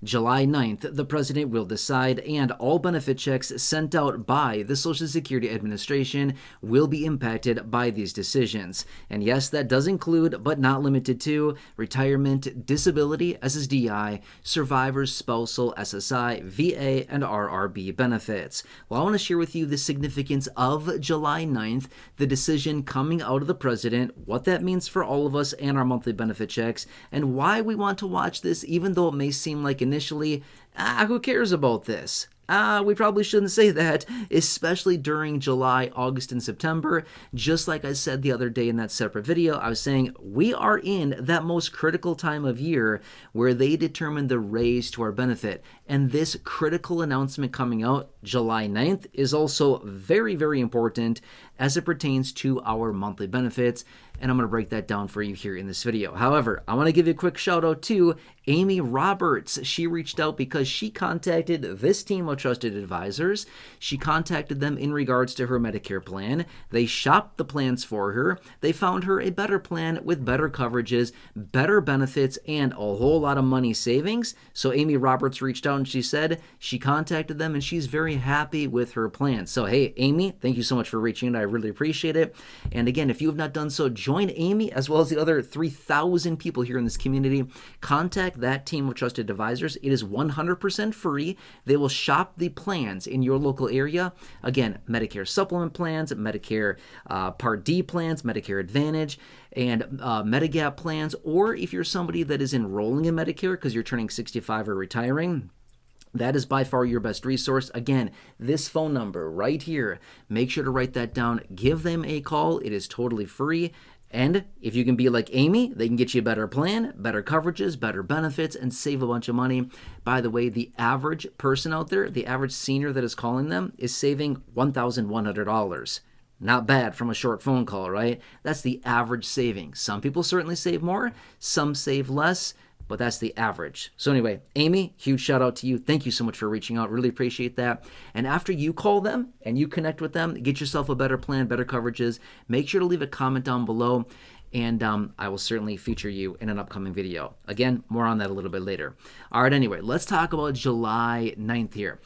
July 9th, the president will decide, and all benefit checks sent out by the Social Security Administration will be impacted by these decisions. And yes, that does include, but not limited to, retirement, disability, SSDI, survivors, spousal, SSI, VA, and RRB benefits. Well, I want to share with you the significance of July 9th, the decision coming out of the president, what that means for all of us and our monthly benefit checks, and why we want to watch this, even though it may seem like initially, who cares about this? We probably shouldn't say that, especially during July, August, and September. Just like I said the other day in that separate video, I was saying we are in that most critical time of year where they determine the raise to our benefit. And this critical announcement coming out July 9th is also very, very important as it pertains to our monthly benefits. And I'm going to break that down for you here in this video. However, I want to give you a quick shout out to Amy Roberts. She reached out because she contacted this team of trusted advisors. She contacted them in regards to her Medicare plan. They shopped the plans for her. They found her a better plan with better coverages, better benefits, and a whole lot of money savings. So Amy Roberts reached out and she said she contacted them and she's very happy with her plan. So hey, Amy, thank you so much for reaching out. I really appreciate it. And again, if you have not done so, join Amy as well as the other 3,000 people here in this community. Contact that team of trusted advisors. It is 100% free. They will shop the plans in your local area. Again, Medicare supplement plans, Medicare Part D plans, Medicare Advantage, and Medigap plans. Or if you're somebody that is enrolling in Medicare because you're turning 65 or retiring, that is by far your best resource. Again, this phone number right here, make sure to write that down. Give them a call. It is totally free. And if you can be like Amy, they can get you a better plan, better coverages, better benefits, and save a bunch of money. By the way, the average person out there, the average senior that is calling them, is saving $1,100. Not bad from a short phone call, right? That's the average saving. Some people certainly save more, some save less, but that's the average. So anyway, Amy, huge shout out to you. Thank you so much for reaching out. Really appreciate that. And after you call them and you connect with them, get yourself a better plan, better coverages, make sure to leave a comment down below, and I will certainly feature you in an upcoming video. Again, more on that a little bit later. All right, anyway, let's talk about July 9th here.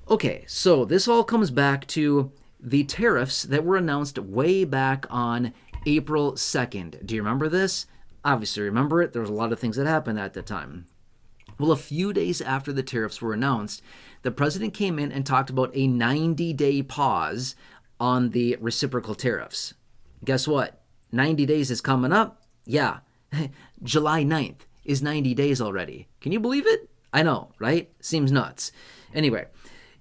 Okay, so this all comes back to the tariffs that were announced way back on April 2nd. Do you remember this? Obviously remember it. There was a lot of things that happened at the time. Well, a few days after the tariffs were announced, the president came in and talked about a 90-day pause on the reciprocal tariffs. Guess what? 90 days is coming up. Yeah, July 9th is 90 days already. Can you believe it? I know, right? Seems nuts. Anyway,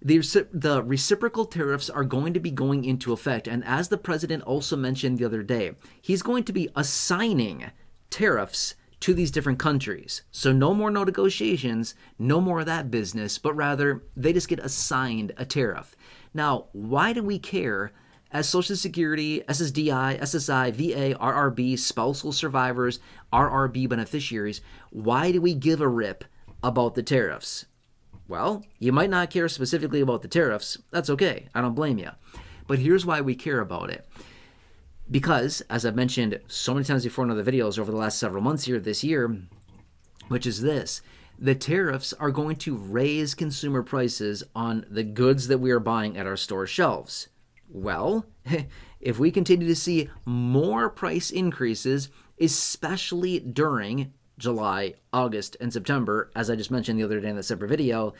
the reciprocal tariffs are going to be going into effect. And as the president also mentioned the other day, he's going to be assigning tariffs to these different countries. So no more no negotiations, no more of that business, but rather they just get assigned a tariff. Now, why do we care as Social Security, SSDI, SSI, VA, RRB, spousal survivors, RRB beneficiaries? Why do we give a rip about the tariffs? Well, you might not care specifically about the tariffs. That's okay. I don't blame you. But here's why we care about it. Because, as I've mentioned so many times before in other videos over the last several months here this year, which is this, the tariffs are going to raise consumer prices on the goods that we are buying at our store shelves. Well, if we continue to see more price increases, especially during July, August, and September, as I just mentioned the other day in a separate video,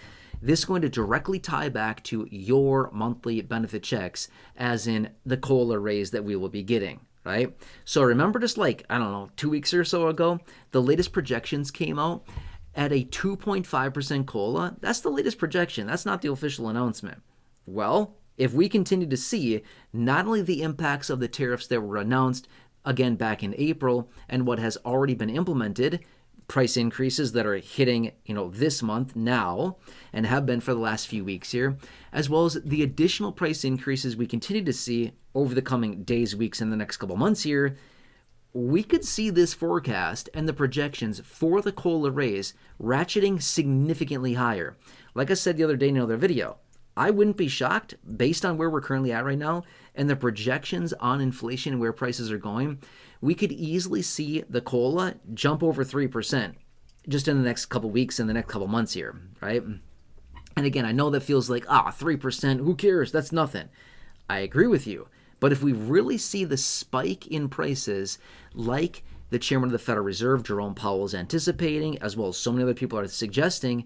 this is going to directly tie back to your monthly benefit checks, as in the COLA raise that we will be getting, right? So remember just like, 2 weeks or so ago, the latest projections came out at a 2.5% COLA. That's the latest projection. That's not the official announcement. Well, if we continue to see not only the impacts of the tariffs that were announced, again, back in April, and what has already been implemented, price increases that are hitting, this month now and have been for the last few weeks here, as well as the additional price increases we continue to see over the coming days, weeks, and the next couple months here, we could see this forecast and the projections for the COLA raise ratcheting significantly higher. Like I said the other day in another video, I wouldn't be shocked based on where we're currently at right now and the projections on inflation and where prices are going. We could easily see the COLA jump over 3%. just in the next couple weeks and the next couple months here, right? And again, I know that feels like, 3%, who cares? That's nothing. I agree with you. But if we really see the spike in prices like the chairman of the Federal Reserve, Jerome Powell, is anticipating, as well as so many other people are suggesting,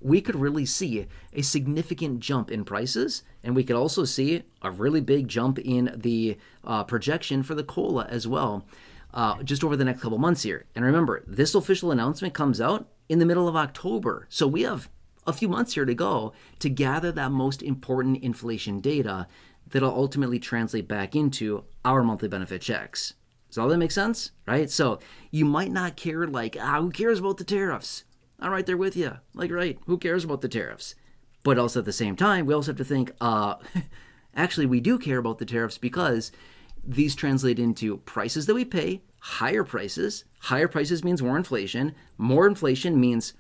we could really see a significant jump in prices, and we could also see a really big jump in the projection for the COLA as well, just over the next couple months here. And remember, this official announcement comes out in the middle of October, so we have a few months here to go to gather that most important inflation data that'll ultimately translate back into our monthly benefit checks. Does all that make sense? Right? So you might not care, like, who cares about the tariffs? I'm right there with you. Like, right, who cares about the tariffs? But also at the same time, we also have to think, actually, we do care about the tariffs because these translate into prices that we pay, higher prices. Higher prices means more inflation. More inflation means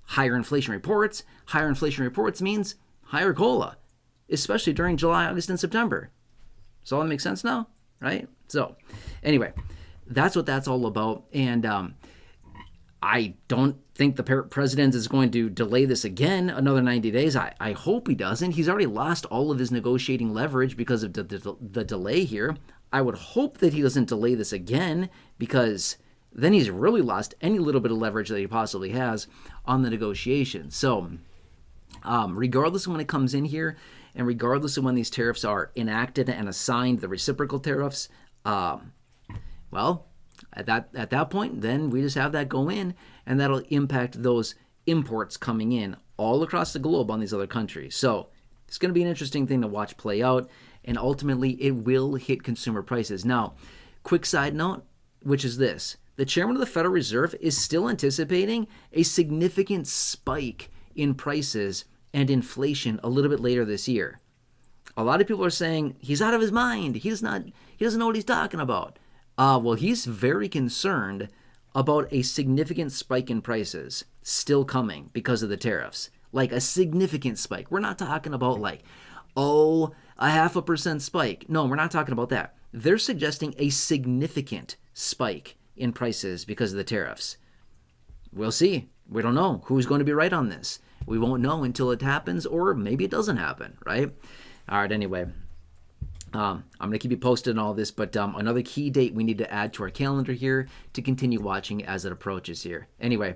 higher inflation reports. Higher inflation reports means higher COLA, especially during July, August, and September. Does all that make sense now? Right? So anyway, that's what that's all about. And I don't think the president is going to delay this again another 90 days. I hope he doesn't. He's already lost all of his negotiating leverage because of the delay here. I would hope that he doesn't delay this again, because then he's really lost any little bit of leverage that he possibly has on the negotiation. So regardless of when it comes in here, and regardless of when these tariffs are enacted and assigned, the reciprocal tariffs, well, at that point, then we just have that go in, and that'll impact those imports coming in all across the globe on these other countries. So it's going to be an interesting thing to watch play out, and ultimately it will hit consumer prices. Now, quick side note, which is this. The chairman of the Federal Reserve is still anticipating a significant spike in prices and inflation a little bit later this year. A lot of people are saying he's out of his mind. He doesn't know what he's talking about. Well, he's very concerned about a significant spike in prices still coming because of the tariffs. Like a significant spike. We're not talking about like, a 0.5% spike. No, we're not talking about that. They're suggesting a significant spike in prices because of the tariffs. We'll see. We don't know who's going to be right on this. We won't know until it happens, or maybe it doesn't happen, right? All right, anyway. I'm going to keep you posted on all this, but another key date we need to add to our calendar here to continue watching as it approaches here. Anyway,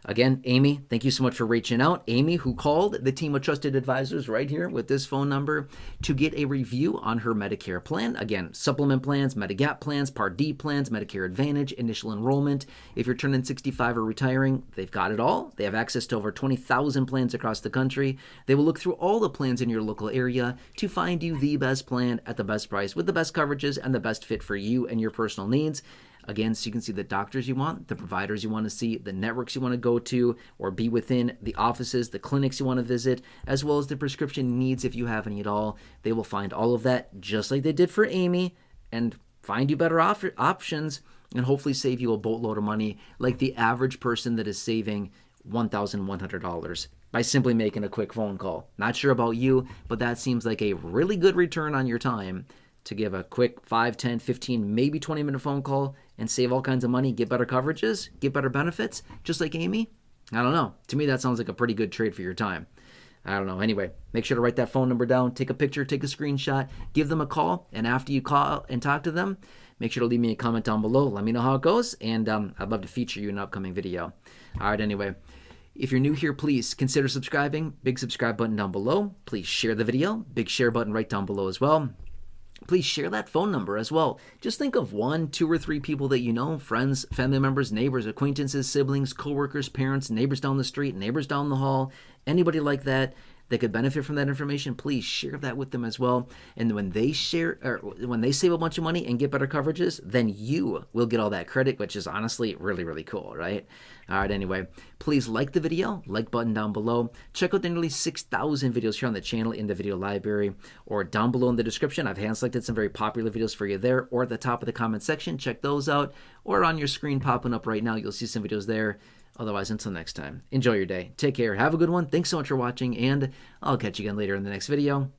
again, Amy, thank you so much for reaching out. Amy, who called the team of trusted advisors right here with this phone number to get a review on her Medicare plan. Again, supplement plans, Medigap plans, Part D plans, Medicare Advantage, initial enrollment. If you're turning 65 or retiring, they've got it all. They have access to over 20,000 plans across the country. They will look through all the plans in your local area to find you the best plan at the best price with the best coverages and the best fit for you and your personal needs. Again, so you can see the doctors you want, the providers you want to see, the networks you want to go to or be within, the offices, the clinics you want to visit, as well as the prescription needs if you have any at all. They will find all of that just like they did for Amy and find you better options and hopefully save you a boatload of money like the average person that is saving $1,100 by simply making a quick phone call. Not sure about you, but that seems like a really good return on your time to give a quick 5, 10, 15, maybe 20-minute phone call and save all kinds of money, get better coverages, get better benefits, just like Amy. I don't know. To me, that sounds like a pretty good trade for your time. I don't know. Anyway, make sure to write that phone number down, take a picture, take a screenshot, give them a call, and after you call and talk to them, make sure to leave me a comment down below. Let me know how it goes, and I'd love to feature you in an upcoming video. All right, anyway. If you're new here, please consider subscribing. Big subscribe button down below. Please share the video. Big share button right down below as well. Please share that phone number as well. Just think of 1, 2, or 3 people that you know, friends, family members, neighbors, acquaintances, siblings, coworkers, parents, neighbors down the street, neighbors down the hall, anybody like that could benefit from that information. Please share that with them as well. And when they share, or when they save a bunch of money and get better coverages, then you will get all that credit, which is honestly really, really cool, right? All right, anyway, please like the video, like button down below. Check out the nearly 6,000 videos here on the channel in the video library, or down below in the description. I've hand selected some very popular videos for you there, or at the top of the comment section. Check those out, or on your screen popping up right now, you'll see some videos there. Otherwise, until next time, enjoy your day. Take care. Have a good one. Thanks so much for watching, and I'll catch you again later in the next video.